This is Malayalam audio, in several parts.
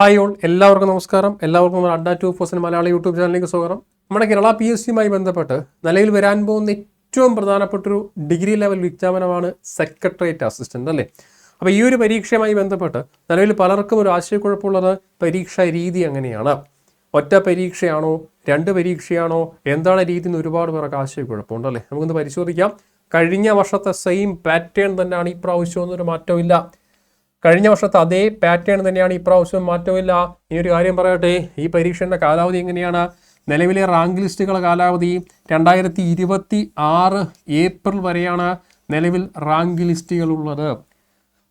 ഹായ് ഓൾ, എല്ലാവർക്കും നമസ്കാരം. എല്ലാവർക്കും നമ്മുടെ അഡ്ഡ 2% മലയാള യൂട്യൂബ് ചാനലിലേക്ക് സ്വാഗതം. നമ്മുടെ കേരള PSCയുമായി ബന്ധപ്പെട്ട് നിലവിൽ വരാൻ പോകുന്ന ഏറ്റവും പ്രധാനപ്പെട്ടൊരു ഡിഗ്രി ലെവൽ വിജ്ഞാപനമാണ് സെക്രട്ടേറിയറ്റ് അസിസ്റ്റന്റ് അല്ലേ. അപ്പോൾ ഈ ഒരു പരീക്ഷയുമായി ബന്ധപ്പെട്ട് നിലവിൽ പലർക്കും ഒരു ആശയക്കുഴപ്പമുള്ളത് പരീക്ഷാ രീതി എങ്ങനെയാണ്, ഒറ്റ പരീക്ഷയാണോ, രണ്ട് പരീക്ഷയാണോ, എന്താണ് രീതി എന്ന് ഒരുപാട് പേർക്ക് ആശയക്കുഴപ്പമുണ്ട് അല്ലേ. നമുക്കൊന്ന് പരിശോധിക്കാം. കഴിഞ്ഞ വർഷത്തെ സെയിം പാറ്റേൺ തന്നെയാണ് ഈ പ്രാവശ്യം, ഒന്നൊരു മാറ്റമില്ല. കഴിഞ്ഞ വർഷത്തെ അതേ പാറ്റേൺ തന്നെയാണ് ഇപ്രാവശ്യം, മാറ്റമില്ല. ഇനി ഒരു കാര്യം പറയട്ടെ, ഈ പരീക്ഷയുടെ കാലാവധി എങ്ങനെയാണ്? നിലവിലെ റാങ്ക് ലിസ്റ്റുകളുടെ കാലാവധി 2026 ഏപ്രിൽ വരെയാണ് നിലവിൽ റാങ്ക് ലിസ്റ്റുകളുള്ളത്.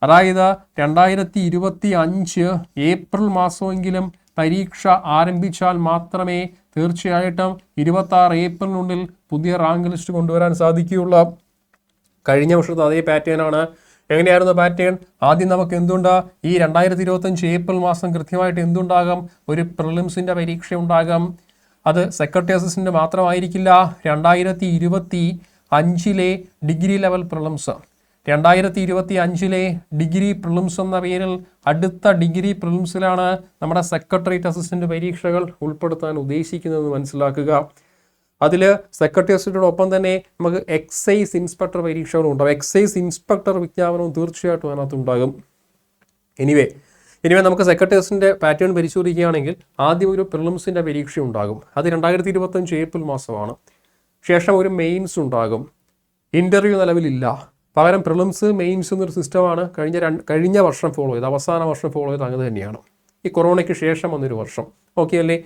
അതായത് 2025 ഏപ്രിൽ മാസമെങ്കിലും പരീക്ഷ ആരംഭിച്ചാൽ മാത്രമേ തീർച്ചയായിട്ടും 26 ഏപ്രിലിനുള്ളിൽ പുതിയ റാങ്ക് ലിസ്റ്റ് കൊണ്ടുവരാൻ സാധിക്കുകയുള്ളൂ. കഴിഞ്ഞ വർഷത്തെ അതേ പാറ്റേണാണ്. എങ്ങനെയായിരുന്നു പാറ്റേൺ? ആദ്യം നമുക്ക് എന്തുണ്ട്, ഈ 2025 ഏപ്രിൽ മാസം കൃത്യമായിട്ട് എന്തുണ്ടാകും, ഒരു പ്രിലിംസിൻ്റെ പരീക്ഷ ഉണ്ടാകും. അത് സെക്രട്ടറി അസിസ്റ്റന്റ് മാത്രമായിരിക്കില്ല. 2025 degree level prelims, 2025 degree prelims എന്ന പേരിൽ അടുത്ത ഡിഗ്രി പ്രിലിംസിലാണ് നമ്മുടെ സെക്രട്ടേറിയറ്റ് അസിസ്റ്റന്റ് പരീക്ഷകൾ ഉൾപ്പെടുത്താൻ ഉദ്ദേശിക്കുന്നതെന്ന് മനസ്സിലാക്കുക. അതിൽ സെക്രട്ടറി അസിസ്റ്റന്റിനോടൊപ്പം തന്നെ നമുക്ക് എക്സൈസ് ഇൻസ്പെക്ടർ പരീക്ഷകളും ഉണ്ടാകും. എക്സൈസ് ഇൻസ്പെക്ടർ വിജ്ഞാപനവും തീർച്ചയായിട്ടും അതിനകത്തുണ്ടാകും. എനിവേ നമുക്ക് സെക്രട്ടറി അസിസ്റ്റന്റ് പാറ്റേൺ പരിശോധിക്കുകയാണെങ്കിൽ ആദ്യം ഒരു പ്രിലിംസിൻ്റെ പരീക്ഷ ഉണ്ടാകും. അത് 2025 ഏപ്രിൽ മാസമാണ്. ശേഷം ഒരു മെയിൻസ് ഉണ്ടാകും. ഇൻ്റർവ്യൂ നിലവിലില്ല. പകരം പ്രിലിംസ് മെയിൻസ് എന്നൊരു സിസ്റ്റമാണ് കഴിഞ്ഞ വർഷം ഫോളോ ചെയ്ത്, അവസാന വർഷം ഫോളോ ചെയ്ത് അങ്ങനെ തന്നെയാണ്. ഈ കൊറോണയ്ക്ക് ശേഷം വന്നൊരു വർഷം. ഓക്കെ അല്ലേ?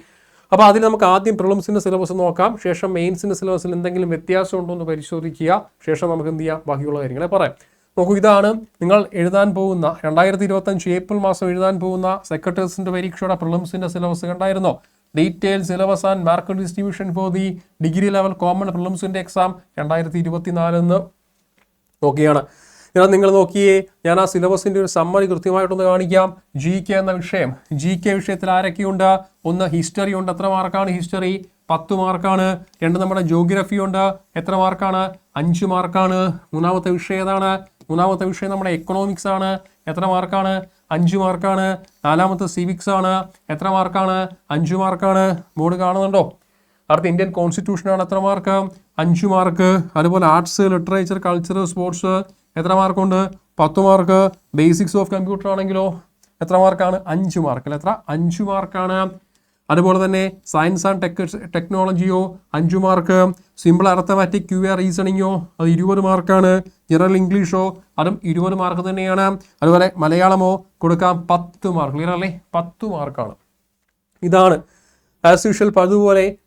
അപ്പോൾ അതിൽ നമുക്ക് ആദ്യം പ്രിലിംസിൻ്റെ സിലബസ് നോക്കാം. ശേഷം മെയിൻസിൻ്റെ സിലബസിൽ എന്തെങ്കിലും വ്യത്യാസം ഉണ്ടോ എന്ന് പരിശോധിക്കുക. ശേഷം നമുക്ക് എന്ത് ചെയ്യാം, ബാക്കിയുള്ള കാര്യങ്ങളെ പറയാം. നോക്കൂ, ഇതാണ് നിങ്ങൾ എഴുതാൻ പോകുന്ന 2025 ഏപ്രിൽ മാസം എഴുതാൻ പോകുന്ന സെക്രട്ടറി അസിസ്റ്റന്റ് പരീക്ഷയുടെ പ്രിലിംസിൻ്റെ സിലബസ്. കണ്ടായിരുന്നോ? Detail syllabus and mark distribution for the degree level common പ്രിലിംസിൻ്റെ എക്സാം 2024 നോക്കിയാണ്. നിങ്ങൾ നോക്കിയേ, ഞാൻ ആ സിലബസിൻ്റെ ഒരു സമ്മറി കൃത്യമായിട്ടൊന്ന് കാണിക്കാം. GK എന്ന വിഷയം, GK വിഷയത്തിൽ ആരൊക്കെയുണ്ട്? ഒന്ന് ഹിസ്റ്ററി ഉണ്ട്. എത്ര മാർക്കാണ് ഹിസ്റ്ററി? 10 മാർക്കാണ്. രണ്ട് നമ്മുടെ ജോഗ്രഫി ഉണ്ട്. എത്ര മാർക്കാണ്? 5 മാർക്കാണ്. മൂന്നാമത്തെ വിഷയം ഏതാണ്? മൂന്നാമത്തെ വിഷയം നമ്മുടെ എക്കണോമിക്സ് ആണ്. എത്ര മാർക്കാണ്? 5 മാർക്കാണ്. നാലാമത്തെ സിവിക്സ് ആണ്. എത്ര മാർക്കാണ്? 5 മാർക്കാണ്. ബോർഡ് കാണുന്നുണ്ടോ? അടുത്ത ഇന്ത്യൻ കോൺസ്റ്റിറ്റ്യൂഷനാണ്. എത്ര മാർക്ക്? 5 മാർക്ക്. അതുപോലെ ആർട്സ്, ലിറ്ററേച്ചർ, കൾച്ചർ, സ്പോർട്സ് എത്ര മാർക്കുണ്ട്? 10 മാർക്ക്. ബേസിക്സ് ഓഫ് കമ്പ്യൂട്ടർ ആണെങ്കിലോ എത്ര മാർക്കാണ്? 5 മാർക്ക്. എത്ര? 5 മാർക്കാണ്. അതുപോലെ തന്നെ സയൻസ് ആൻഡ് ടെക്നോളജിയോ 5 മാർക്ക്. സിമ്പിൾ അർത്ഥമാറ്റിക് QA റീസണിങ്ങോ അത് 20 മാർക്കാണ്. ജനറൽ ഇംഗ്ലീഷോ അതും 20 മാർക്ക് തന്നെയാണ്. അതുപോലെ മലയാളമോ കൊടുക്കാം 10 മാർക്ക്. ക്ലിയർ അല്ലേ? 10 മാർക്കാണ്. ഇതാണ് ആസ് യൂഷ്വൽ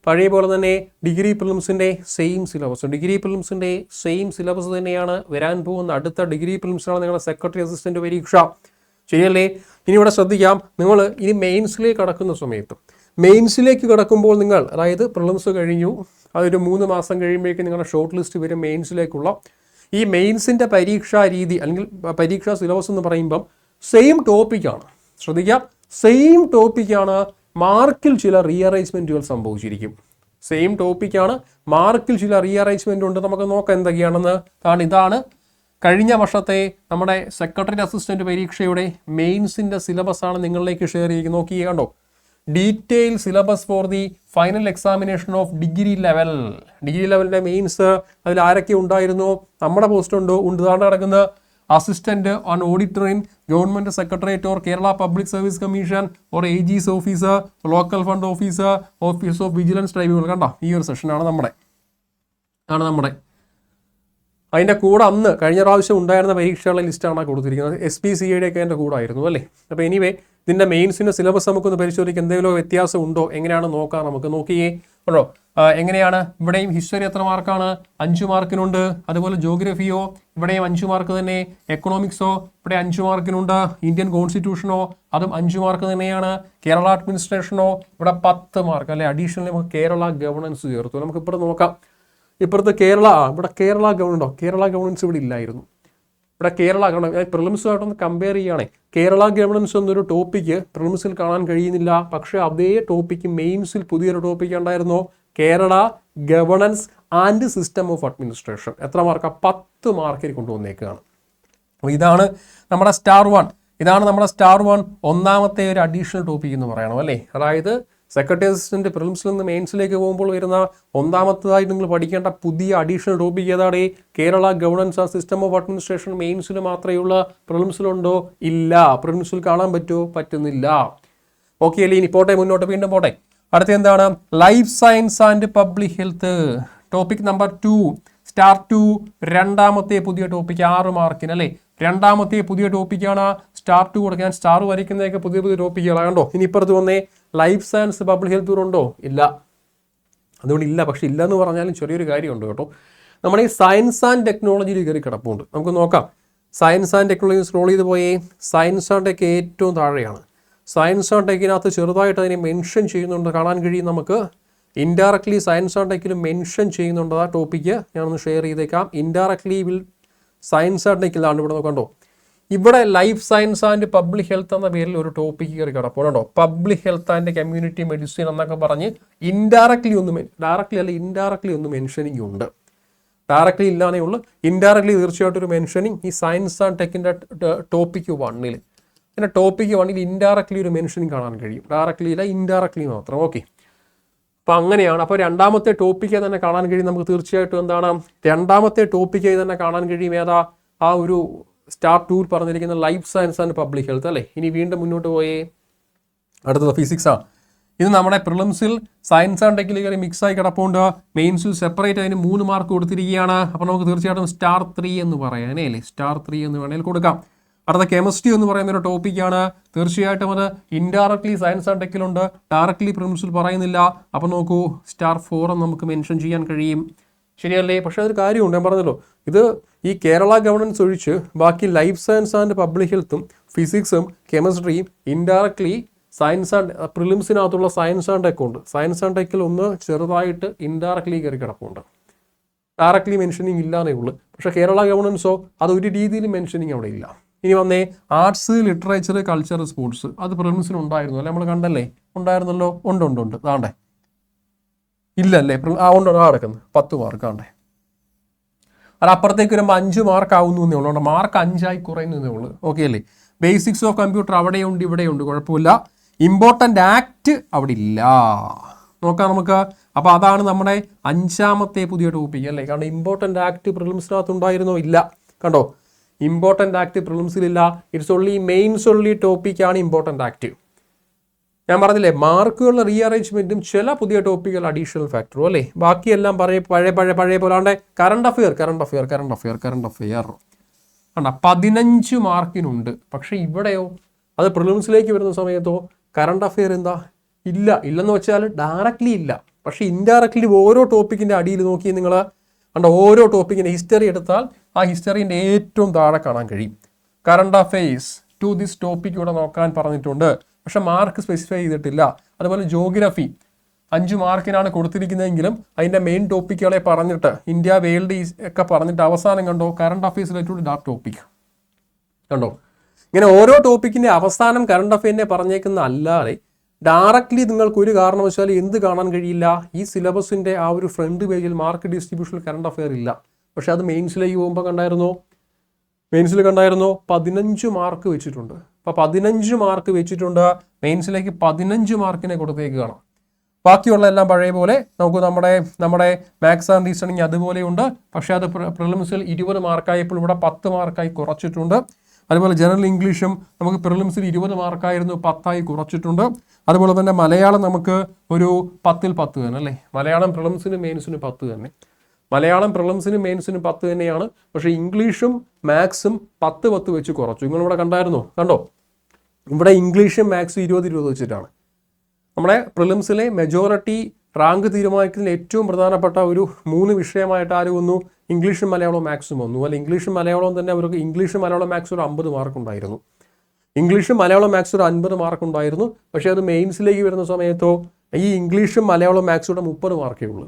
പഴയ പോലെ തന്നെ ഡിഗ്രി പ്രിലിംസിൻ്റെ സെയിം സിലബസ്. ഡിഗ്രി പ്രിലിംസിൻ്റെ സെയിം സിലബസ് തന്നെയാണ് വരാൻ പോകുന്ന അടുത്ത ഡിഗ്രി പ്രിലിംസാണ് നിങ്ങളുടെ സെക്രട്ടറി അസിസ്റ്റന്റ് പരീക്ഷ. ശരിയല്ലേ? ഇനി ഇവിടെ ശ്രദ്ധിക്കാം, നിങ്ങൾ ഇനി മെയിൻസിലേക്ക് കടക്കുന്ന സമയത്ത്, മെയിൻസിലേക്ക് കടക്കുമ്പോൾ നിങ്ങൾ, അതായത് പ്രിലിംസ് കഴിഞ്ഞു, അതൊരു 3 മാസം കഴിയുമ്പോഴേക്കും നിങ്ങളുടെ ഷോർട്ട് ലിസ്റ്റ് വരും മെയിൻസിലേക്കുള്ള. ഈ മെയിൻസിൻ്റെ പരീക്ഷാ രീതി അല്ലെങ്കിൽ പരീക്ഷാ സിലബസ് എന്ന് പറയുമ്പം സെയിം ടോപ്പിക്കാണ്. ശ്രദ്ധിക്കാം, സെയിം ടോപ്പിക്കാണ്. മാർക്കിൽ ചില റീഅറേഞ്ച്മെൻറ്റുകൾ സംഭവിച്ചിരിക്കും. സെയിം ടോപ്പിക്കാണ്, മാർക്കിൽ ചില റീഅറേഞ്ച്മെൻ്റ് ഉണ്ട്. നമുക്ക് നോക്കാം എന്തൊക്കെയാണെന്ന്. കാരണം ഇതാണ് കഴിഞ്ഞ വർഷത്തെ നമ്മുടെ സെക്രട്ടറി അസിസ്റ്റന്റ് പരീക്ഷയുടെ മെയിൻസിൻ്റെ സിലബസ് ആണ് നിങ്ങളിലേക്ക് ഷെയർ ചെയ്യുന്നത്. നോക്കി കണ്ടോ, detail syllabus for the final examination of degree level. Degree ലെവലിൻ്റെ മെയിൻസ് അതിൽ ആരൊക്കെ ഉണ്ടായിരുന്നു? നമ്മുടെ പോസ്റ്റ് ഉണ്ട്. ഇതാണ് നടക്കുന്നത്. Assistant on auditor in government secretariat or Kerala public service commission or AG's officer, local fund officer, office of vigilance tribunal. കണ്ടോ, ഈ ഒരു സെഷനാണ് നമ്മുടെ. അതിൻ്റെ കൂടെ അന്ന് കഴിഞ്ഞ പ്രാവശ്യം ഉണ്ടായിരുന്ന പരീക്ഷകളുടെ ലിസ്റ്റാണ് കൊടുത്തിരിക്കുന്നത്. SPCA ഒക്കെ അതിൻ്റെ കൂടെ ആയിരുന്നു അല്ലേ. അപ്പോൾ എനിവേ ഇതിൻ്റെ മെയിൻസിൻ്റെ സിലബസ് നമുക്കൊന്ന് പരിശോധിക്കാം. എന്തെങ്കിലും വ്യത്യാസം ഉണ്ടോ, എങ്ങനെയാണ് നോക്കാം. നമുക്ക് നോക്കിയേ ഉണ്ടോ, എങ്ങനെയാണ്? ഇവിടെയും ഹിസ്റ്ററി എത്ര മാർക്കാണ്? 5 മാർക്കിനുണ്ട്. അതുപോലെ ജോഗ്രഫിയോ ഇവിടെയും 5 മാർക്ക് തന്നെ. എക്കണോമിക്സോ ഇവിടെ 5 മാർക്കിനുണ്ട്. ഇന്ത്യൻ കോൺസ്റ്റിറ്റ്യൂഷനോ അതും 5 മാർക്ക് തന്നെയാണ്. കേരള അഡ്മിനിസ്ട്രേഷനോ ഇവിടെ 10 മാർക്ക് അല്ലെ. അഡീഷണലി നമുക്ക് കേരള ഗവർണൻസ് ചേർത്തു. നമുക്ക് ഇവിടെ നോക്കാം. ഇപ്പുറത്ത് ഇവിടെ കേരള ഗവർണൻസോ? കേരള ഗവർണൻസ് ഇവിടെ ഇല്ലായിരുന്നു. ഇവിടെ കേരള ഗവർണൻസ് പ്രിലിംസുമായിട്ടൊന്ന് കമ്പയർ ചെയ്യുകയാണെ കേരള ഗവർണൻസ് എന്നൊരു ടോപ്പിക്ക് പ്രിലിംസിൽ കാണാൻ കഴിയുന്നില്ല. പക്ഷേ അതേ ടോപ്പിക്ക് മെയിൻസിൽ പുതിയൊരു ടോപ്പിക്ക് ഉണ്ടായിരുന്നു, Kerala governance and system of administration. എത്ര മാർക്കാണ്? 10 മാർക്കിൽ കൊണ്ടുവന്നേക്കുകയാണ്. അപ്പോൾ ഇതാണ് നമ്മുടെ സ്റ്റാർ 1 ഇതാണ് നമ്മുടെ സ്റ്റാർ 1 ഒന്നാമത്തെ ഒരു അഡീഷണൽ ടോപ്പിക് എന്ന് പറയണം അല്ലേ. അതായത് സെക്രട്ടറി അസിസ്റ്റന്റ് പ്രിലിംസിൽ നിന്ന് മെയിൻസിലേക്ക് പോകുമ്പോൾ വരുന്ന ഒന്നാമത്തേതായി നിങ്ങൾ പഠിക്കേണ്ട പുതിയ അഡീഷണൽ ടോപ്പിക് ഏതാണ്? Kerala governance and system of administration. മെയിൻസിൽ മാത്രമേ ഉള്ള, പ്രിലിംസിലുണ്ടോ? ഇല്ല. പ്രിലിംസിൽ കാണാൻ പറ്റുമോ? പറ്റുന്നില്ല. ഓക്കെ അല്ലേ? ഇനി പോട്ടെ, മുന്നോട്ട് വീണ്ടും പോട്ടെ. അടുത്ത എന്താണ്? Life science and public health. Topic number 2 star 2 രണ്ടാമത്തെ പുതിയ ടോപ്പിക് 6 മാർക്കിന് അല്ലേ. രണ്ടാമത്തെ പുതിയ ടോപ്പിക്കാണ് സ്റ്റാർ 2 കൊടുക്കാൻ. സ്റ്റാർ വരയ്ക്കുന്നതൊക്കെ പുതിയ പുതിയ ടോപ്പിക്കുകളാണ് കണ്ടോ. ഇനി ഇപ്പുറത്ത് വന്നേ, ലൈഫ് സയൻസ് പബ്ലിക് ഹെൽത്ത് ഉണ്ടോ? ഇല്ല. അതുകൊണ്ട് ഇല്ല. പക്ഷെ ഇല്ല എന്ന് പറഞ്ഞാലും ചെറിയൊരു കാര്യമുണ്ട് കേട്ടോ. നമ്മുടെ ഈ സയൻസ് ആൻഡ് ടെക്നോളജിയിൽ കയറി കിടപ്പുണ്ട്. നമുക്ക് നോക്കാം. സയൻസ് ആൻഡ് ടെക്നോളജി സ്ക്രോൾ ചെയ്ത് പോയേ. സയൻസ് ആൻഡ് ടെക്ക് ഏറ്റവും താഴെയാണ്. സയൻസ് ആൻഡ് ടെക്കിനകത്ത് ചെറുതായിട്ട് അതിനെ മെൻഷൻ ചെയ്യുന്നുണ്ട്, കാണാൻ കഴിയും നമുക്ക്. ഇൻഡയറക്ട്ലി സയൻസ് ആൻഡ് ടെക്കിൽ മെൻഷൻ ചെയ്യുന്നുണ്ട്. ആ ടോപ്പിക്ക് ഞാനൊന്ന് ഷെയർ ചെയ്തേക്കാം. ഇൻഡയറക്ട്ലി വിൽ സയൻസ് ആൻഡ് ടെക്കിലാണ് ഇവിടെ നോക്കണ്ടോ. ഇവിടെ life science and public health എന്ന പേരിൽ ഒരു ടോപ്പിക്ക് കയറി കിടപ്പുണ്ടോ. Public health and community medicine എന്നൊക്കെ പറഞ്ഞ് ഇൻഡയറക്ട്ലി ഡയറക്ട്ലി അല്ല, ഇൻഡയറക്ട്ലി ഒന്ന് മെൻഷനിങ് ഉണ്ട്. ഡയറക്ട്ലി ഇല്ലാന്നേ ഉള്ളൂ. ഇൻഡയറക്ട്ലി തീർച്ചയായിട്ടും ഒരു മെൻഷനിങ് ഈ സയൻസ് ആൻഡ് ടെക്കിൻ്റെ ടോപ്പിക്ക് 1 പിന്നെ ടോപ്പിക്ക് 1 ഇൻഡയറക്ട്ലി ഒരു മെൻഷനിങ് കാണാൻ കഴിയും. ഡയറക്ട്ലി ഇല്ല, ഇൻഡയറക്ട്ലി മാത്രം. ഓക്കെ, അപ്പം അങ്ങനെയാണ്. അപ്പോൾ രണ്ടാമത്തെ ടോപ്പിക്കായി തന്നെ കാണാൻ കഴിയും നമുക്ക്. തീർച്ചയായിട്ടും എന്താണ് രണ്ടാമത്തെ ടോപ്പിക്കായി തന്നെ കാണാൻ കഴിയും? ഏതാ? ആ ഒരു സ്റ്റാർ 2 പറഞ്ഞിരിക്കുന്ന life science and public health അല്ലേ. ഇനി വീണ്ടും മുന്നോട്ട് പോയേ. അടുത്തത് ഫിസിക്സാണ്. ഇത് നമ്മുടെ പ്രിലിംസിൽ സയൻസ് ആൻഡ് ടെക്നിക്കലി മിക്സായി കിടപ്പുണ്ട്. മെയിൻസിൽ സെപ്പറേറ്റ് അതിന് 3 മാർക്ക് കൊടുത്തിരിക്കുകയാണ്. അപ്പോൾ നമുക്ക് തീർച്ചയായിട്ടും സ്റ്റാർ 3 എന്ന് പറയാനേ അല്ലേ, സ്റ്റാർ 3 എന്ന് വേണമെങ്കിൽ കൊടുക്കാം. അടുത്ത കെമിസ്ട്രി എന്ന് പറയുന്ന ഒരു ടോപ്പിക്കാണ്. തീർച്ചയായിട്ടും അത് ഇൻഡയറക്ട്ലി സയൻസ് ആൻഡ് ടെക്കിലുണ്ട്, ഡയറക്ട്ലി പ്രിലിംസിൽ പറയുന്നില്ല. അപ്പോൾ നോക്കൂ, സ്റ്റാർ 4 എന്ന് നമുക്ക് മെൻഷൻ ചെയ്യാൻ കഴിയും. ശരിയല്ലേ? പക്ഷേ അതൊരു കാര്യമുണ്ട്, ഞാൻ പറഞ്ഞല്ലോ. ഇത് ഈ കേരള ഗവർണൻസ് ഒഴിച്ച് ബാക്കി ലൈഫ് സയൻസ് ആൻഡ് പബ്ലിക് ഹെൽത്തും ഫിസിക്സും കെമിസ്ട്രിയും ഇൻഡയറക്ട്ലി സയൻസ് ആൻഡ് പ്രിലിംസിനകത്തുള്ള സയൻസ് ആൻഡ് ടെക്ക് ഉണ്ട്. സയൻസ് ആൻഡ് ടെക്കിൽ ഒന്ന് ചെറുതായിട്ട് ഇൻഡയറക്ട്ലി കയറി കിടപ്പുണ്ട്. ഡയറക്ട്ലി മെൻഷനിങ് ഇല്ലാന്നേ ഉള്ളൂ. പക്ഷേ കേരള ഗവർണൻസോ അത് ഒരു രീതിയിൽ മെൻഷനിങ് അവിടെ ഇല്ല. ഇനി വന്നേ, ആർട്സ്, ലിറ്ററേച്ചർ, കൾച്ചർ, സ്പോർട്സ്. അത് പ്രിലിംസിന് ഉണ്ടായിരുന്നു അല്ലേ, നമ്മൾ കണ്ടല്ലേ? ഉണ്ടായിരുന്നല്ലോ. ഉണ്ട് താണ്ടേ. ഇല്ലല്ലേ? ഉണ്ട്, കിടക്കുന്നത് 10 മാർക്ക് ആണ്ടേ. അത് അപ്പുറത്തേക്ക് വരുമ്പോൾ 5 മാർക്ക് ആവുന്നു എന്നേ ഉള്ളൂ. മാർക്ക് 5 കുറയുന്നതേ ഉള്ളൂ. ഓക്കെ അല്ലേ? ബേസിക്സ് ഓഫ് കമ്പ്യൂട്ടർ അവിടെയുണ്ട്, ഇവിടെയുണ്ട്, കുഴപ്പമില്ല. ഇമ്പോർട്ടൻ്റ് ആക്ട് അവിടെ ഇല്ല. നോക്കാം നമുക്ക്. അപ്പോൾ അതാണ് നമ്മുടെ 5ാമത്തെ പുതിയ ടോപ്പിക് അല്ലേ. കാരണം ഇമ്പോർട്ടൻ്റ് ആക്ട് പ്രിലിംസിനകത്ത് ഉണ്ടായിരുന്നോ? ഇല്ല. കണ്ടോ, ഇമ്പോർട്ടൻ്റ് ആക്ട് പ്രിലിംസിലില്ല. ഇറ്റ്സ് ഓൺലി മെയിൻസ് ഓൺലി ടോപ്പിക്കാണ് ഇമ്പോർട്ടൻ്റ് ആക്ട്. ഞാൻ പറഞ്ഞില്ലേ, മാർക്കുകളുടെ റീഅറേഞ്ച്മെൻറ്റും ചില പുതിയ ടോപ്പിക്കുകൾ അഡീഷണൽ ഫാക്ടറും അല്ലേ. ബാക്കിയെല്ലാം പഴയ പോലാണ്ട്. കറണ്ട് അഫെയർ കണ്ട 15 മാർക്കിനുണ്ട്. പക്ഷേ ഇവിടെയോ, അത് പ്രിലിംസിലേക്ക് വരുന്ന സമയത്തോ കറണ്ട് അഫെയർ എന്താ? ഇല്ലെന്ന് വെച്ചാൽ ഡയറക്ട്ലി ഇല്ല. പക്ഷേ ഇൻഡയറക്ട്ലി ഓരോ ടോപ്പിക്കിൻ്റെ അടിയിൽ നോക്കി നിങ്ങൾ കണ്ട, ഓരോ ടോപ്പിക്കിൻ്റെ ഹിസ്റ്ററി എടുത്താൽ ആ ഹിസ്റ്ററിൻ്റെ ഏറ്റവും താഴെ കാണാൻ കഴിയും. Current affairs to this topic ഇവിടെ നോക്കാൻ പറഞ്ഞിട്ടുണ്ട്. പക്ഷെ മാർക്ക് സ്പെസിഫൈ ചെയ്തിട്ടില്ല. അതുപോലെ ജോഗ്രഫി 5 മാർക്കിനാണ് കൊടുത്തിരിക്കുന്നതെങ്കിലും അതിൻ്റെ മെയിൻ ടോപ്പിക്കുകളെ പറഞ്ഞിട്ട് ഇന്ത്യ, വേൾഡ് ഒക്കെ പറഞ്ഞിട്ട് അവസാനം കണ്ടോ കറണ്ട് അഫെയർസ് റിലേറ്റഡ് ആ ടോപ്പിക് കണ്ടോ. ഇങ്ങനെ ഓരോ ടോപ്പിക്കിൻ്റെ അവസാനം കറണ്ട് അഫെയറിനെ പറഞ്ഞേക്കുന്ന അല്ലാതെ ഡയറക്ട്ലി നിങ്ങൾക്ക് ഒരു കാരണവശാലും എന്ത് കാണാൻ കഴിയില്ല? ഈ സിലബസിൻ്റെ ആ ഒരു ഫ്രണ്ട് പേജിൽ മാർക്ക് ഡിസ്ട്രിബ്യൂഷനിൽ കറണ്ട് അഫെയർ ഇല്ല. പക്ഷെ അത് മെയിൻസിലേക്ക് പോകുമ്പോൾ കണ്ടായിരുന്നോ? 15 മാർക്ക് വെച്ചിട്ടുണ്ട്. അപ്പോൾ 15 മാർക്ക് വെച്ചിട്ടുണ്ട്. മെയിൻസിലേക്ക് 15 മാർക്കിനെ കൊടുത്തേക്ക് കാണാം. ബാക്കിയുള്ള എല്ലാം പഴയ പോലെ. നമുക്ക് നമ്മുടെ മാത്സ് ആൻഡ് റീസണിങ് അതുപോലെയുണ്ട്. പക്ഷേ അത് പ്രിലിംസിൽ 20 മാർക്കായപ്പോൾ ഇവിടെ 10 മാർക്കായി കുറച്ചിട്ടുണ്ട്. അതുപോലെ ജനറൽ ഇംഗ്ലീഷും നമുക്ക് പ്രിലിംസിൽ 20 മാർക്കായിരുന്നു, 10 കുറച്ചിട്ടുണ്ട്. അതുപോലെ തന്നെ മലയാളം നമുക്ക് ഒരു 10ൽ 10 തന്നെ അല്ലേ. മലയാളം പ്രിലിംസിനും മെയിൻസിനും 10 തന്നെ. മലയാളം പ്രിലിംസിനും മെയിൻസിനും 10 തന്നെയാണ്. പക്ഷേ ഇംഗ്ലീഷും മാത്സും 10 വെച്ച് കുറച്ചു. നിങ്ങളിവിടെ കണ്ടോ? ഇവിടെ ഇംഗ്ലീഷും മാത്സും 20 വെച്ചിട്ടാണ്. നമ്മുടെ പ്രിലിംസിലെ മെജോറിറ്റി റാങ്ക് തീരുമാനിക്കുന്നതിൽ ഏറ്റവും പ്രധാനപ്പെട്ട ഒരു 3 വിഷയമായിട്ട് ആര് വന്നു? ഇംഗ്ലീഷും മലയാളവും മാത്സും വന്നു. അല്ല, ഇംഗ്ലീഷും മലയാളവും തന്നെ അവർക്ക് ഇംഗ്ലീഷും മലയാളം മാത്സും ഒരു 50 മാർക്ക് ഉണ്ടായിരുന്നു. ഇംഗ്ലീഷും മലയാളം മാത്സും ഒരു 50 മാർക്ക് ഉണ്ടായിരുന്നു. പക്ഷേ അത് മെയിൻസിലേക്ക് വരുന്ന സമയത്തോ ഈ ഇംഗ്ലീഷും മലയാളം മാത്സും 30 മാർക്കേ ഉള്ളൂ.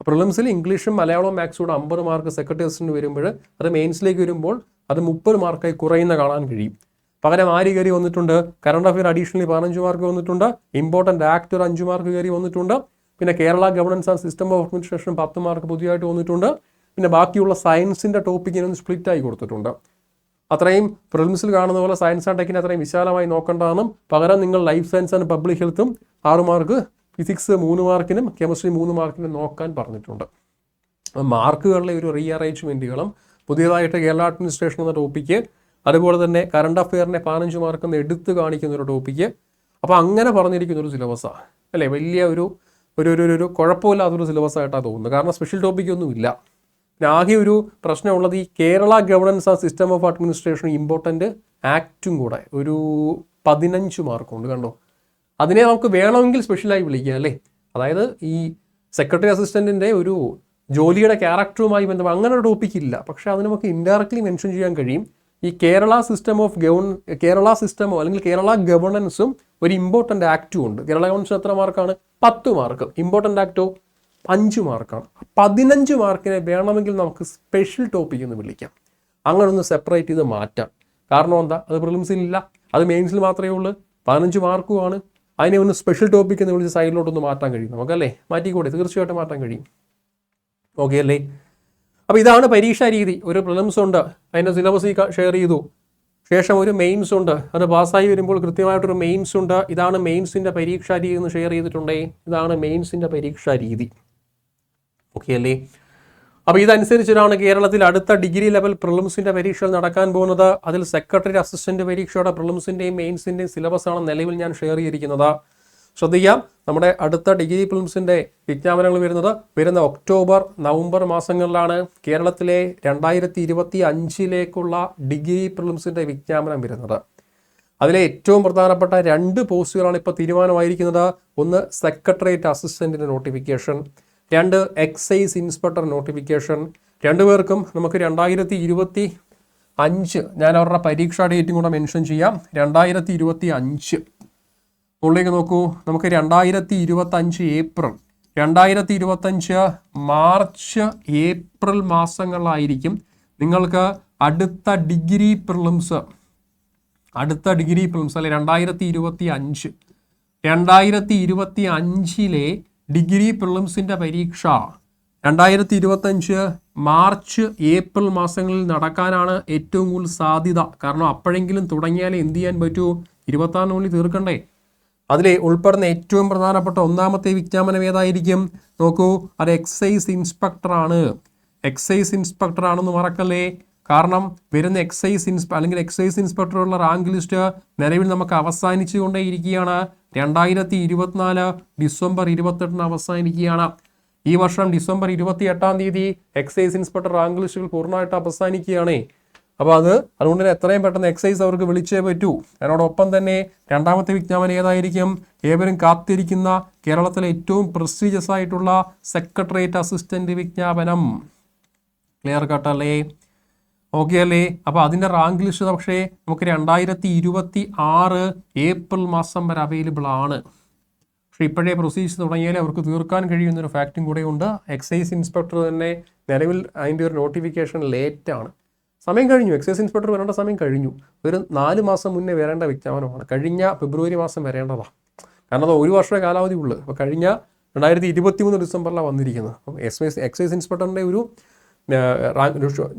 പ്രിലിംസിൽ ഇംഗ്ലീഷും മലയാളവും മാത്സും 50 മാർക്ക് സെക്രട്ടറി അസിസ്റ്റന്റ് വരുമ്പോൾ അത് മെയിൻസിലേക്ക് വരുമ്പോൾ അത് 30 മാർക്കായി കുറയുന്ന കാണാൻ കഴിയും. പകരം ആര് കയറി വന്നിട്ടുണ്ട്? കറണ്ട് അഫെയർ അഡീഷണലി 15 മാർക്ക് വന്നിട്ടുണ്ട്. ഇമ്പോർട്ടൻ്റ് ആക്ട് ഒരു 5 മാർക്ക് കയറി വന്നിട്ടുണ്ട്. പിന്നെ Kerala governance and system of administration 10 mark പുതിയതായിട്ട് വന്നിട്ടുണ്ട്. പിന്നെ ബാക്കിയുള്ള സയൻസിൻ്റെ ടോപ്പിക്കിനൊന്ന് സ്പ്ലിറ്റായി കൊടുത്തിട്ടുണ്ട്. അത്രയും പ്രിലിംസിൽ കാണുന്ന പോലെ സയൻസ് ആൻഡ് ടെക്കിനെ അത്രയും വിശാലമായി നോക്കേണ്ടതെന്നും പകരം നിങ്ങൾ ലൈഫ് സയൻസ് ആൻഡ് പബ്ലിക് ഹെൽത്തും 6 മാർക്ക്, ഫിസിക്സ് 3 മാർക്കിനും കെമിസ്ട്രി 3 മാർക്കിനും നോക്കാൻ പറഞ്ഞിട്ടുണ്ട്. മാർക്കുകളിലെ ഒരു റീഅറേഞ്ച്മെൻറ്റുകളും പുതിയതായിട്ട് കേരള അഡ്മിനിസ്ട്രേഷൻ എന്ന ടോപ്പിക്ക്, അതുപോലെ തന്നെ കറണ്ട് അഫെയറിനെ 15 മാർക്ക് എന്ന് എടുത്ത് കാണിക്കുന്ന ഒരു ടോപ്പിക്ക്. അപ്പോൾ അങ്ങനെ പറഞ്ഞിരിക്കുന്ന ഒരു സിലബസാണ് അല്ലേ, വലിയ ഒരു കുഴപ്പമില്ലാത്തൊരു സിലബസായിട്ടാണ് തോന്നുന്നത്. കാരണം സ്പെഷ്യൽ ടോപ്പിക്കൊന്നുമില്ല. പിന്നെ ആകെ ഒരു പ്രശ്നമുള്ളത് ഈ Kerala governance and system of administration important ആക്റ്റും കൂടെ ഒരു 15 മാർക്കുണ്ട് കണ്ടോ. അതിനെ നമുക്ക് വേണമെങ്കിൽ സ്പെഷ്യലായി വിളിക്കുക അല്ലേ. അതായത് ഈ സെക്രട്ടറി അസിസ്റ്റൻറ്റിൻ്റെ ഒരു ജോലിയുടെ ക്യാരക്ടറുമായി ബന്ധപ്പെട്ട് അങ്ങനെ ഒരു ടോപ്പിക് ഇല്ല. പക്ഷേ അത് നമുക്ക് ഇൻഡയറക്ട്ലി മെൻഷൻ ചെയ്യാൻ കഴിയും. ഈ കേരള സിസ്റ്റമോ അല്ലെങ്കിൽ കേരള ഗവർണൻസും ഒരു ഇമ്പോർട്ടൻ്റ് ആക്റ്റും ഉണ്ട്. കേരള ഗവർണൻസ് എത്ര മാർക്കാണ്? 10 മാർക്ക്. ഇമ്പോർട്ടൻ്റ് ആക്റ്റോ 5 മാർക്കാണ്. 15 മാർക്കിനെ വേണമെങ്കിൽ നമുക്ക് സ്പെഷ്യൽ ടോപ്പിക് എന്ന് വിളിക്കാം. അങ്ങനെ ഒന്ന് സെപ്പറേറ്റ് ചെയ്ത് മാറ്റാം. കാരണം എന്താ, അത് പ്രിലിംസിലില്ല, അത് മെയിൻസിൽ മാത്രമേ ഉള്ളൂ. 15 മാർക്കുമാണ്. അതിനെ ഒന്ന് സ്പെഷ്യൽ ടോപ്പിക് എന്ന് വിളിച്ച് സൈഡിലോട്ടൊന്ന് മാറ്റാൻ കഴിയും നമുക്കല്ലേ. മാറ്റിക്കൂടെ? തീർച്ചയായിട്ടും മാറ്റാൻ കഴിയും. ഓക്കെ അല്ലേ. അപ്പോൾ ഇതാണ് പരീക്ഷാ രീതി. ഒരു പ്രിലിംസ് ഉണ്ട്, അതിൻ്റെ സിലബസ് ഷെയർ ചെയ്തു. ശേഷം ഒരു മെയിൻസ് ഉണ്ട്, അത് പാസ്സായി വരുമ്പോൾ കൃത്യമായിട്ടൊരു മെയിൻസ് ഉണ്ട്. ഇതാണ് മെയിൻസിൻ്റെ പരീക്ഷാ രീതി എന്ന് ഷെയർ ചെയ്തിട്ടുണ്ടേ. ഇതാണ് മെയിൻസിൻ്റെ പരീക്ഷാ രീതി. ഓക്കെ അല്ലേ. അപ്പോൾ ഇതനുസരിച്ചിട്ടാണ് കേരളത്തിൽ അടുത്ത ഡിഗ്രി ലെവൽ പ്രിലിംസിൻ്റെ പരീക്ഷകൾ നടക്കാൻ പോകുന്നത്. അതിൽ സെക്രട്ടറി അസിസ്റ്റൻ്റ് പരീക്ഷയുടെ പ്രിലിംസിൻ്റെയും മെയിൻസിൻ്റെയും സിലബസാണ് നിലവിൽ ഞാൻ ഷെയർ ചെയ്തിരിക്കുന്നത്. ശ്രദ്ധിക്കാം, നമ്മുടെ അടുത്ത ഡിഗ്രി പ്രിലിംസിൻ്റെ വിജ്ഞാപനങ്ങൾ വരുന്ന ഒക്ടോബർ, നവംബർ മാസങ്ങളിലാണ് കേരളത്തിലെ 2025 ഡിഗ്രി പ്രിലിംസിൻ്റെ വിജ്ഞാപനം വരുന്നത്. അതിലെ ഏറ്റവും പ്രധാനപ്പെട്ട 2 പോസ്റ്റുകളാണ് ഇപ്പോൾ തീരുമാനമായിരിക്കുന്നത്. ഒന്ന് സെക്രട്ടേറിയറ്റ് അസിസ്റ്റൻറ്റിൻ്റെ നോട്ടിഫിക്കേഷൻ, 2 എക്സൈസ് ഇൻസ്പെക്ടർ നോട്ടിഫിക്കേഷൻ. 2 പേർക്കും നമുക്ക് 2025 ഞാൻ അവരുടെ പരീക്ഷാ ഡേറ്റും കൂടെ മെൻഷൻ ചെയ്യാം. 2025 ഉള്ളിലേക്ക് നോക്കൂ. നമുക്ക് 2025 ഏപ്രിൽ, 2025 മാർച്ച്, ഏപ്രിൽ മാസങ്ങളിലായിരിക്കും നിങ്ങൾക്ക് അടുത്ത ഡിഗ്രി പ്രിലിംസ് അല്ലെ 2025 ഡിഗ്രി പ്രിലിംസിൻ്റെ പരീക്ഷ 2025 മാർച്ച്, ഏപ്രിൽ മാസങ്ങളിൽ നടക്കാനാണ് ഏറ്റവും കൂടുതൽ സാധ്യത. കാരണം അപ്പോഴെങ്കിലും തുടങ്ങിയാലേ എന്ത് ചെയ്യാൻ പറ്റൂ, 26 തീർക്കണ്ടേ. അതിൽ ഉൾപ്പെടുന്ന ഏറ്റവും പ്രധാനപ്പെട്ട 1ാമത്തെ വിജ്ഞാപനം ഏതായിരിക്കും നോക്കൂ, അത് എക്സൈസ് ഇൻസ്പെക്ടറാണെന്ന് മറക്കല്ലേ. കാരണം വരുന്ന എക്സൈസ് ഇൻസ്പെക്ടറുള്ള റാങ്ക് ലിസ്റ്റ് നിലവിൽ നമുക്ക് അവസാനിച്ചു കൊണ്ടേയിരിക്കുകയാണ്. 2024 ഡിസംബർ 28 അവസാനിക്കുകയാണ്. ഈ വർഷം ഡിസംബർ 28 എക്സൈസ് ഇൻസ്പെക്ടർ റാങ്ക് ലിസ്റ്റുകൾ പൂർണ്ണമായിട്ട് അവസാനിക്കുകയാണ്. അപ്പോൾ അതുകൊണ്ട് തന്നെ എത്രയും പെട്ടെന്ന് എക്സൈസ് അവർക്ക് വിളിച്ചേ പറ്റൂ. അതിനോടൊപ്പം തന്നെ 2ാമത്തെ വിജ്ഞാപനം ഏതായിരിക്കും, ഏവരും കാത്തിരിക്കുന്ന കേരളത്തിലെ ഏറ്റവും പ്രസ്റ്റീജിയസ് ആയിട്ടുള്ള സെക്രട്ടേറിയറ്റ് അസിസ്റ്റന്റ് വിജ്ഞാപനം. ക്ലിയർ കട്ടല്ലേ? ഓക്കെ അല്ലേ. അപ്പോൾ അതിൻ്റെ റാങ്ക് ലിസ്റ്റ് പക്ഷേ നമുക്ക് 2026 ഏപ്രിൽ മാസം വരെ അവൈലബിൾ ആണ്. പക്ഷേ ഇപ്പോഴേ പ്രൊസീജിയർ തുടങ്ങിയാലേ അവർക്ക് തീർക്കാൻ കഴിയുന്നൊരു ഫാക്റ്റും കൂടെ ഉണ്ട്. എക്സൈസ് ഇൻസ്പെക്ടർ തന്നെ നിലവിൽ അതിൻ്റെ ഒരു നോട്ടിഫിക്കേഷൻ ലേറ്റാണ്. സമയം കഴിഞ്ഞു, എക്സൈസ് ഇൻസ്പെക്ടർ വരേണ്ട സമയം കഴിഞ്ഞു. ഒരു 4 മാസം മുന്നേ വരേണ്ട വിജ്ഞാപനമാണ്. കഴിഞ്ഞ ഫെബ്രുവരി മാസം വരേണ്ടതാണ്. കാരണം അത് 1 വർഷമേ കാലാവധി ഉള്ളൂ. അപ്പോൾ കഴിഞ്ഞ 2023 ഡിസംബറിലാണ് വന്നിരിക്കുന്നത്. അപ്പം എക്സൈസ് ഇൻസ്പെക്ടറിൻ്റെ ഒരു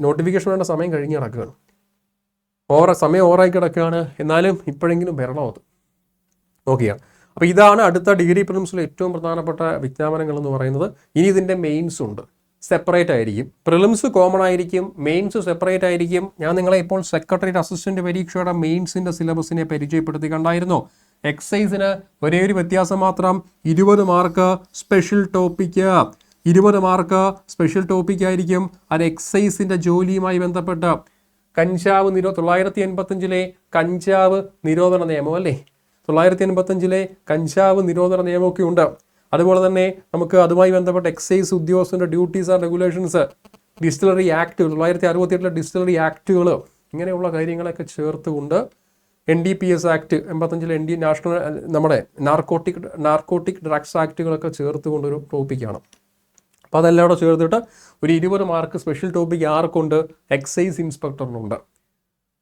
നോട്ടിഫിക്കേഷൻ വേണ്ട സമയം കഴിഞ്ഞ് കിടക്കുകയാണ്. സമയം ഓവറായി കിടക്കുകയാണ്. എന്നാലും ഇപ്പോഴെങ്കിലും വരണം അത്. ഓക്കെയാണ്. അപ്പോൾ ഇതാണ് അടുത്ത ഡിഗ്രി പ്രിലിംസിലെ ഏറ്റവും പ്രധാനപ്പെട്ട വിജ്ഞാപനങ്ങൾ എന്ന് പറയുന്നത്. ഇനി ഇതിൻ്റെ മെയിൻസ് ഉണ്ട്, സെപ്പറേറ്റ് ആയിരിക്കും. പ്രിലിംസ് കോമൺ ആയിരിക്കും, മെയിൻസ് സെപ്പറേറ്റ് ആയിരിക്കും. ഞാൻ നിങ്ങളെ ഇപ്പോൾ സെക്രട്ടേറിയറ്റ് അസിസ്റ്റന്റ് പരീക്ഷയുടെ മെയിൻസിൻ്റെ സിലബസിനെ പരിചയപ്പെടുത്തി കണ്ടായിരുന്നു. എക്സൈസിന് ഒരേ ഒരു വ്യത്യാസം മാത്രം, 20 mark special topic. 20 mark special topic ആയിരിക്കും. അത് എക്സൈസിൻ്റെ ജോലിയുമായി ബന്ധപ്പെട്ട് കഞ്ചാവ് 985 കഞ്ചാവ് നിരോധന നിയമം അല്ലേ, 985 കഞ്ചാവ് നിരോധന നിയമമൊക്കെ ഉണ്ട്. അതുപോലെ തന്നെ നമുക്ക് അതുമായി ബന്ധപ്പെട്ട എക്സൈസ് ഉദ്യോഗസ്ഥൻ്റെ duties and regulations, distillery act 1968 distillery ആക്ടുകൾ, ഇങ്ങനെയുള്ള കാര്യങ്ങളൊക്കെ ചേർത്തുകൊണ്ട് NDPS ആക്ട് 85 നാഷണൽ നമ്മുടെ നാർക്കോട്ടിക് ഡ്രഗ്സ് ആക്ടുകളൊക്കെ ചേർത്തുകൊണ്ടൊരു ടോപ്പിക്കാണ്. അപ്പോൾ അതെല്ലാം കൂടെ ചേർത്തിട്ട് ഒരു 20 മാർക്ക് സ്പെഷ്യൽ ടോപ്പിക് ആർക്കുണ്ട്, എക്സൈസ് ഇൻസ്പെക്ടറിനുണ്ട്.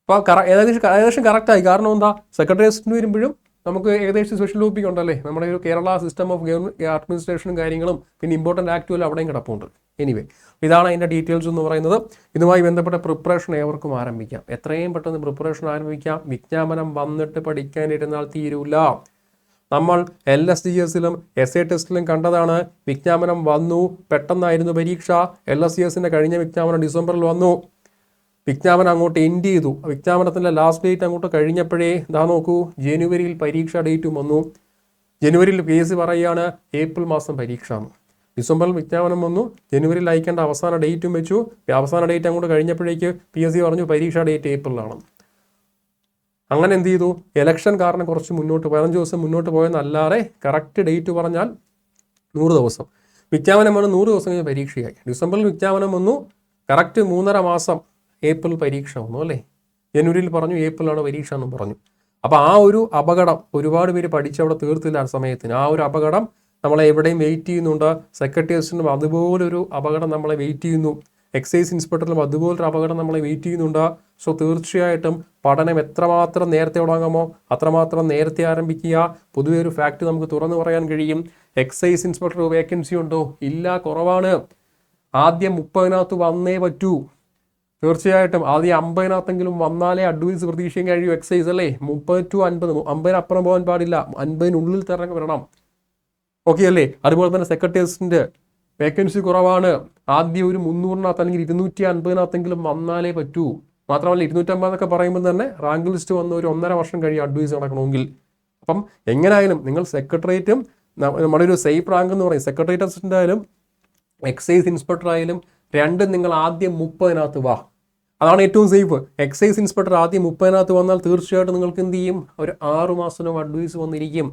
അപ്പോൾ ഏകദേശം കറക്റ്റായി. കാരണം എന്താ, സെക്രട്ടറി അസിസ്റ്റന്റ് വരുമ്പോഴും നമുക്ക് ഏകദേശം സ്പെഷ്യൽ ടോപ്പിക് ഉണ്ടല്ലേ, നമ്മുടെ ഒരു കേരള സിസ്റ്റം ഓഫ് ഗവൺമെന്റ് അഡ്മിനിസ്ട്രേഷനും കാര്യങ്ങളും പിന്നെ ഇമ്പോർട്ടൻ്റ് ആക്റ്റുകളും അവിടെയും കിടപ്പുണ്ട്. എനിവേ ഇതാണ് അതിൻ്റെ ഡീറ്റെയിൽസ് എന്ന് പറയുന്നത്. ഇതുമായി ബന്ധപ്പെട്ട പ്രിപ്പറേഷൻ ഏവർക്കും ആരംഭിക്കാം, എത്രയും പെട്ടെന്ന് പ്രിപ്പറേഷൻ ആരംഭിക്കാം. വിജ്ഞാപനം വന്നിട്ട് പഠിക്കാനിരുന്നാൽ തീരൂല. നമ്മൾ LSDSലും SA ടെസ്റ്റിലും കണ്ടതാണ്. വിജ്ഞാപനം വന്നു, പെട്ടെന്നായിരുന്നു പരീക്ഷ. LSDSന്റെ കഴിഞ്ഞ വിജ്ഞാപനം ഡിസംബറിൽ വന്നു, വിജ്ഞാപനം അങ്ങോട്ട് എൻഡ് ചെയ്തു. വിജ്ഞാപനത്തിൻ്റെ ലാസ്റ്റ് ഡേറ്റ് അങ്ങോട്ട് കഴിഞ്ഞപ്പോഴേ ഇതാ നോക്കൂ, ജനുവരിയിൽ പരീക്ഷ ഡേറ്റും വന്നു. ജനുവരിയിൽ PSC പറയുകയാണ് ഏപ്രിൽ മാസം പരീക്ഷ എന്ന്. ഡിസംബറിൽ വിജ്ഞാപനം വന്നു, ജനുവരിയിൽ അയക്കേണ്ട അവസാന ഡേറ്റും വെച്ചു. അവസാന ഡേറ്റ് അങ്ങോട്ട് കഴിഞ്ഞപ്പോഴേക്ക് PSC പറഞ്ഞു പരീക്ഷ ഡേറ്റ് ഏപ്രിലാണ്. അങ്ങനെ എന്ത് ചെയ്തു, ഇലക്ഷൻ കാരണം കുറച്ച് മുന്നോട്ട് 15 ദിവസം മുന്നോട്ട് പോയെന്നല്ലാതെ കറക്റ്റ് ഡേറ്റ് പറഞ്ഞാൽ 100 ദിവസം. വിജ്ഞാപനം വന്നു, 100 ദിവസം കഴിഞ്ഞ് പരീക്ഷയായി. ഡിസംബറിൽ വിജ്ഞാപനം വന്നു, കറക്റ്റ് 3.5 മാസം ഏപ്രിൽ പരീക്ഷ വന്നു അല്ലേ. ജനുവരിയിൽ പറഞ്ഞു ഏപ്രിലാണ് പരീക്ഷ എന്നും പറഞ്ഞു. അപ്പോൾ ആ ഒരു അപകടം ഒരുപാട് പേര് പഠിച്ചവിടെ തീർത്തില്ല ആ സമയത്തിന്. ആ ഒരു അപകടം നമ്മളെ എവിടെയും വെയിറ്റ് ചെയ്യുന്നുണ്ട്. സെക്രട്ടേറിയറ്റിനും അതുപോലൊരു അപകടം നമ്മളെ വെയിറ്റ് ചെയ്യുന്നു. എക്സൈസ് ഇൻസ്പെക്ടറിലും അതുപോലൊരു അപകടം നമ്മളെ വെയിറ്റ് ചെയ്യുന്നുണ്ട്. സോ തീർച്ചയായിട്ടും പഠനം എത്രമാത്രം നേരത്തെ തുടങ്ങാമോ അത്രമാത്രം നേരത്തെ ആരംഭിക്കുക. പൊതുവെ ഒരു ഫാക്റ്റ് നമുക്ക് തുറന്നു പറയാൻ കഴിയും. എക്സൈസ് ഇൻസ്പെക്ടർ വേക്കൻസി ഉണ്ടോ? ഇല്ല, കുറവാണ്. ആദ്യം 30-നകത്ത് വന്നേ പറ്റൂ. തീർച്ചയായിട്ടും ആദ്യം 50-നകത്തെങ്കിലും വന്നാലേ അഡ്വൈസ് പ്രതീക്ഷിക്കാൻ കഴിയൂ. എക്സൈസ് അല്ലേ, 30 to 50, 50 അപ്പുറം പോകാൻ പാടില്ല, 50-നുള്ളിൽ തന്നെ വരണം. ഓക്കെ അല്ലേ. അതുപോലെ തന്നെ സെക്രട്ടേറിയറ്റിന്റെ വേക്കൻസി കുറവാണ്. ആദ്യം ഒരു 300-നകത്ത് അല്ലെങ്കിൽ 250-നകത്തെങ്കിലും വന്നാലേ പറ്റൂ. മാത്രമല്ല 250 എന്നൊക്കെ പറയുമ്പോൾ തന്നെ റാങ്ക് ലിസ്റ്റ് വന്ന് ഒരു 1.5 വർഷം കഴിയും അഡ്വൈസ് നടക്കണമെങ്കിൽ. അപ്പം എങ്ങനെയായാലും നിങ്ങൾ സെക്രട്ടേറിയറ്റും നമ്മുടെ ഒരു സേഫ് റാങ്ക് എന്ന് പറയും, സെക്രട്ടേറിയറ്റ് അസിസ്റ്റന്റ് ആയാലും എക്സൈസ് ഇൻസ്പെക്ടർ ആയാലും രണ്ടും നിങ്ങൾ ആദ്യം 30-നകത്ത് വാ. അതാണ് ഏറ്റവും സേഫ്. എക്സൈസ് ഇൻസ്പെക്ടർ ആദ്യം 30-നകത്ത് വന്നാൽ തീർച്ചയായിട്ടും നിങ്ങൾക്ക് എന്ത് ചെയ്യും, ഒരു 6 മാസത്തിനും അഡ്വൈസ് വന്നിരിക്കും.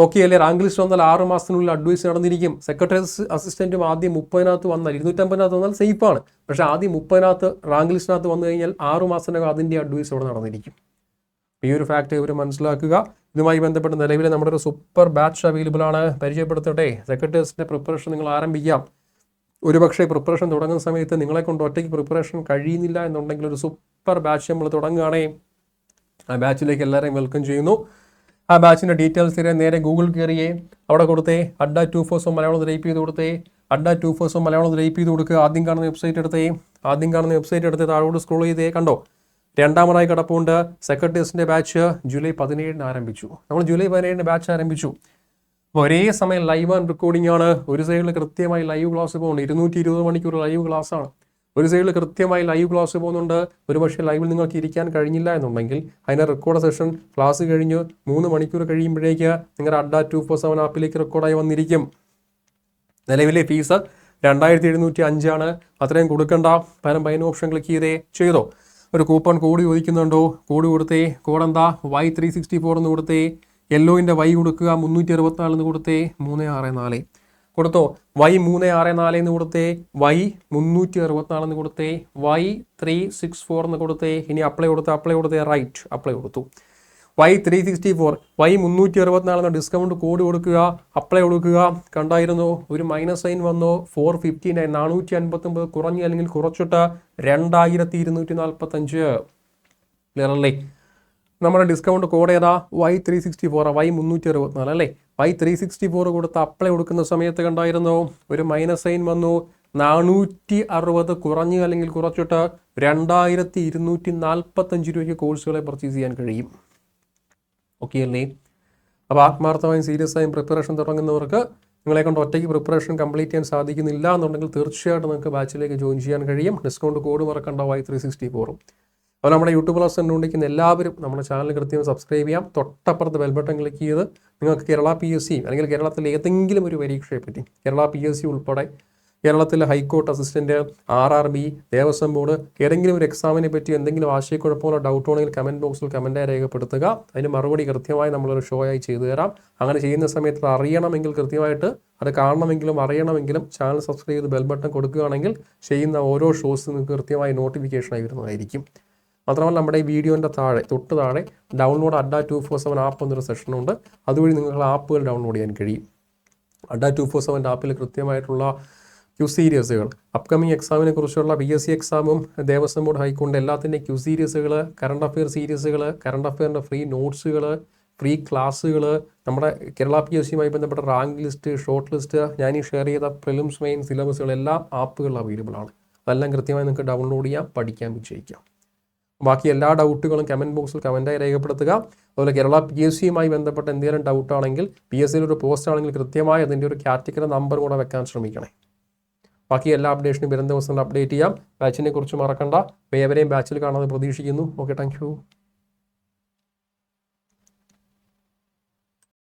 ഓക്കെ അല്ലേ. റാങ്ക് ലിസ്റ്റ് വന്നാൽ 6 മാസത്തിനുള്ളിൽ അഡ്വൈസ് നടന്നിരിക്കും. സെക്രട്ടറി അസിസ്റ്റന്റും ആദ്യം 30-നകത്ത് വന്നാൽ 250-നകത്ത് വന്നാൽ സേഫാണ്. പക്ഷേ ആദ്യം 30-നകത്ത് റാങ്ക് ലിസ്റ്റിനകത്ത് വന്നു കഴിഞ്ഞാൽ 6 മാസത്തിനകം അതിൻ്റെ അഡ്വൈസ് അവിടെ നടന്നിരിക്കും. ഈ ഒരു ഫാക്ട് ഇവർ മനസ്സിലാക്കുക. ഇതുമായി ബന്ധപ്പെട്ട് നിലവിൽ നമ്മുടെ ഒരു സൂപ്പർ ബാച്ച് അവൈലബിൾ ആണ്, പരിചയപ്പെടുത്തട്ടെ. സെക്രട്ടേറിയറ്റിൻ്റെ പ്രിപ്പറേഷൻ നിങ്ങൾ ആരംഭിക്കാം. ഒരുപക്ഷെ പ്രിപ്പറേഷൻ തുടങ്ങുന്ന സമയത്ത് നിങ്ങളെ കൊണ്ട് ഒറ്റയ്ക്ക് പ്രിപ്പറേഷൻ കഴിയുന്നില്ല എന്നുണ്ടെങ്കിൽ ഒരു സൂപ്പർ ബാച്ച് നമ്മൾ തുടങ്ങുകയാണേ. ആ ബാച്ചിലേക്ക് എല്ലാവരെയും വെൽക്കം ചെയ്യുന്നു. ആ ബാച്ചിൻ്റെ ഡീറ്റെയിൽസ് തരാൻ നേരെ ഗൂഗിൾ കയറിയേ, അവിടെ കൊടുത്തേ അഡ്ഡ 247 മലയാളം ടൈപ്പ് ചെയ്ത് കൊടുത്തേ. അഡ്ഡ 247 മലയാളം ടൈപ്പ് ചെയ്ത് കൊടുക്കുക. ആദ്യം കാണുന്ന വെബ്സൈറ്റ് എടുത്തേ താഴോട്ട് സ്ക്രോൾ ചെയ്തേ. കണ്ടോ, രണ്ടാമതായി കിടപ്പുണ്ട് സെക്രട്ടേറിയറ്റിൻ്റെ ബാച്ച്. ജൂലൈ 17-ന് ആരംഭിച്ചു. നമ്മൾ ജൂലൈ 17-ന് ബാച്ച് ആരംഭിച്ചു. അപ്പോൾ ഒരേ സമയം ലൈവ് ആൻഡ് റെക്കോർഡിംഗ് ആണ്. ഒരു സൈഡിൽ കൃത്യമായി ലൈവ് ക്ലാസ് പോകുന്നുണ്ട്, 220 മണിക്കൂർ ലൈവ് ക്ലാസ് ആണ്. ഒരു സൈഡിൽ കൃത്യമായി ലൈവ് ക്ലാസ് പോകുന്നുണ്ട്. ഒരു പക്ഷേ ലൈവിൽ നിങ്ങൾക്ക് ഇരിക്കാൻ കഴിഞ്ഞില്ല എന്നുണ്ടെങ്കിൽ അതിൻ്റെ റെക്കോർഡ് സെഷൻ ക്ലാസ് കഴിഞ്ഞ് 3 മണിക്കൂർ കഴിയുമ്പോഴേക്ക് നിങ്ങളുടെ അഡ്ഡ 247 ആപ്പിലേക്ക് റെക്കോർഡായി വന്നിരിക്കും. നിലവിലെ ഫീസ് 2705 ആണ്. അത്രയും കൊടുക്കണ്ട. പകരം ബൈൻ ഓപ്ഷൻ ക്ലിക്ക് ചെയ്തോ. ഒരു കൂപ്പൺ കോഡ് ചോദിക്കുന്നുണ്ടോ? കോഡ് കൊടുത്തേ. കോഡ് എന്താ? Y364 എന്ന് കൊടുത്തേ. യെല്ലോയിൻ്റെ Y കൊടുക്കുക, 364 എന്ന് കൊടുത്തേ. 364 കൊടുത്തോ. Y364 എന്ന് കൊടുത്തേ. Y364 എന്ന് കൊടുത്തേ. Y364 എന്ന് കൊടുത്തേ. ഇനി അപ്ലൈ കൊടുത്തേ. റൈറ്റ്, അപ്ലൈ കൊടുത്തു. Y364 Y364 എന്ന ഡിസ്കൗണ്ട് കോഡ് കൊടുക്കുക, അപ്ലൈ കൊടുക്കുക. കണ്ടായിരുന്നു, ഒരു മൈനസ് സൈൻ വന്നു. 459 459 കുറഞ്ഞ് അല്ലെങ്കിൽ കുറച്ചിട്ട് 2245. ക്ലിയർ അല്ലേ? നമ്മുടെ ഡിസ്കൗണ്ട് കോഡ് ഏതാ? Y364, Y364 അല്ലേ. Y364 കൊടുത്ത് അപ്ലൈ കൊടുക്കുന്ന സമയത്ത് കണ്ടായിരുന്നു, ഒരു മൈനസ് സൈൻ വന്നു. 460 കുറഞ്ഞ് അല്ലെങ്കിൽ കുറച്ചിട്ട് 2245 രൂപയ്ക്ക് കോഴ്സുകളെ പർച്ചേസ് ചെയ്യാൻ കഴിയും. ഓക്കെ അല്ലേ? അപ്പോൾ ആത്മാർത്ഥമായും സീരിയസ് ആയും പ്രിപ്പറേഷൻ തുടങ്ങുന്നവർക്ക്, നിങ്ങളെ കൊണ്ട് ഒറ്റയ്ക്ക് പ്രിപ്പറേഷൻ കംപ്ലീറ്റ് ചെയ്യാൻ സാധിക്കുന്നില്ല എന്നുണ്ടെങ്കിൽ തീർച്ചയായിട്ടും നിങ്ങൾക്ക് ബാച്ചിലേക്ക് ജോയിൻ ചെയ്യാൻ കഴിയും. ഡിസ്കൗണ്ട് കോഡ് മറക്കണ്ട, Y364. അപ്പോൾ നമ്മുടെ യൂട്യൂബ് ക്ലാസ് കണ്ടുകൊണ്ടിരിക്കുന്ന എല്ലാവരും നമ്മുടെ ചാനൽ കൃത്യമായി സബ്സ്ക്രൈബ് ചെയ്യാം. തൊട്ടപ്പുറത്ത് ബെൽ ബട്ടൺ ക്ലിക്ക് ചെയ്ത് നിങ്ങൾക്ക് കേരള PSC അല്ലെങ്കിൽ കേരളത്തിലെ ഏതെങ്കിലും ഒരു പരീക്ഷയെപ്പറ്റി, കേരള PSC ഉൾപ്പെടെ കേരളത്തിലെ high court assistant, RRB, Devaswom board, ഏതെങ്കിലും ഒരു എക്സാമിനെ പറ്റി എന്തെങ്കിലും ആശയക്കുഴപ്പമോ ഡൗട്ടോ ഉണ്ടെങ്കിൽ കമൻറ്റ് ബോക്സിൽ കമൻറ്റായി രേഖപ്പെടുത്തുക. അതിന് മറുപടി കൃത്യമായി നമ്മളൊരു ഷോ ആയി ചെയ്തു തരാം. അങ്ങനെ ചെയ്യുന്ന സമയത്ത് അറിയണമെങ്കിൽ കൃത്യമായിട്ട് അത് കാണണമെങ്കിലും അറിയണമെങ്കിലും ചാനൽ സബ്സ്ക്രൈബ് ചെയ്ത് ബെൽ ബട്ടൺ കൊടുക്കുകയാണെങ്കിൽ ചെയ്യുന്ന ഓരോ ഷോസ് നിങ്ങൾക്ക് കൃത്യമായി നോട്ടിഫിക്കേഷനായി വരുന്നതായിരിക്കും. മാത്രമല്ല നമ്മുടെ ഈ വീഡിയോൻ്റെ തൊട്ട് താഴെ ഡൗൺലോഡ് അഡ്ഡ 247 ആപ്പ് എന്നൊരു സെഷനുണ്ട്. അതുവഴി നിങ്ങൾക്ക് ആപ്പുകൾ ഡൗൺലോഡ് ചെയ്യാൻ കഴിയും. അഡ്ഡ 247 ആപ്പിൽ കൃത്യമായിട്ടുള്ള ക്യു സീരീസുകൾ, അപ്കമിങ് എക്സാമിനെ കുറിച്ചുള്ള PSC എക്സാമും ദേവസ്വം ബോർഡ് ഹൈക്കോടതി എല്ലാത്തിൻ്റെയും ക്യു സീരീസുകൾ, കറണ്ട് അഫെയർ സീരീസുകൾ, കറണ്ട് അഫെയറിൻ്റെ ഫ്രീ നോട്ട്സുകൾ, ഫ്രീ ക്ലാസ്സുകൾ, നമ്മുടെ കേരള PSCയുമായി ബന്ധപ്പെട്ട റാങ്ക് ലിസ്റ്റ്, ഷോർട്ട് ലിസ്റ്റ്, ഞാൻ ഈ ഷെയർ ചെയ്ത പ്രിലിംസ് മെയിൻ സിലബസുകൾ എല്ലാ ആപ്പുകളിലും അവൈലബിൾ ആണ്. അതെല്ലാം കൃത്യമായി നിങ്ങൾക്ക് ഡൗൺലോഡ് ചെയ്യാം, പഠിക്കാൻ വിജയിക്കാം. ബാക്കി എല്ലാ ഡൗട്ടുകളും കമൻറ്റ് ബോക്സിൽ കമൻറ്റായി രേഖപ്പെടുത്തുക. അതുപോലെ കേരള PSCയുമായി ബന്ധപ്പെട്ട എന്തെങ്കിലും ഡൗട്ടാണെങ്കിൽ PSCയിൽ ഒരു പോസ്റ്റ് ആണെങ്കിൽ കൃത്യമായി അതിൻ്റെ ഒരു കാറ്റഗറി നമ്പർ കൂടെ വെക്കാൻ ശ്രമിക്കണേ. ബാക്കി എല്ലാ അപ്ഡേഷനും വരും ദിവസങ്ങളിൽ അപ്ഡേറ്റ് ചെയ്യാം. ബാച്ചിനെ കുറിച്ച് മറക്കണ്ട. ഏവരെയും ബാച്ചിൽ കാണാതെ പ്രതീക്ഷിക്കുന്നു. Okay, thank you.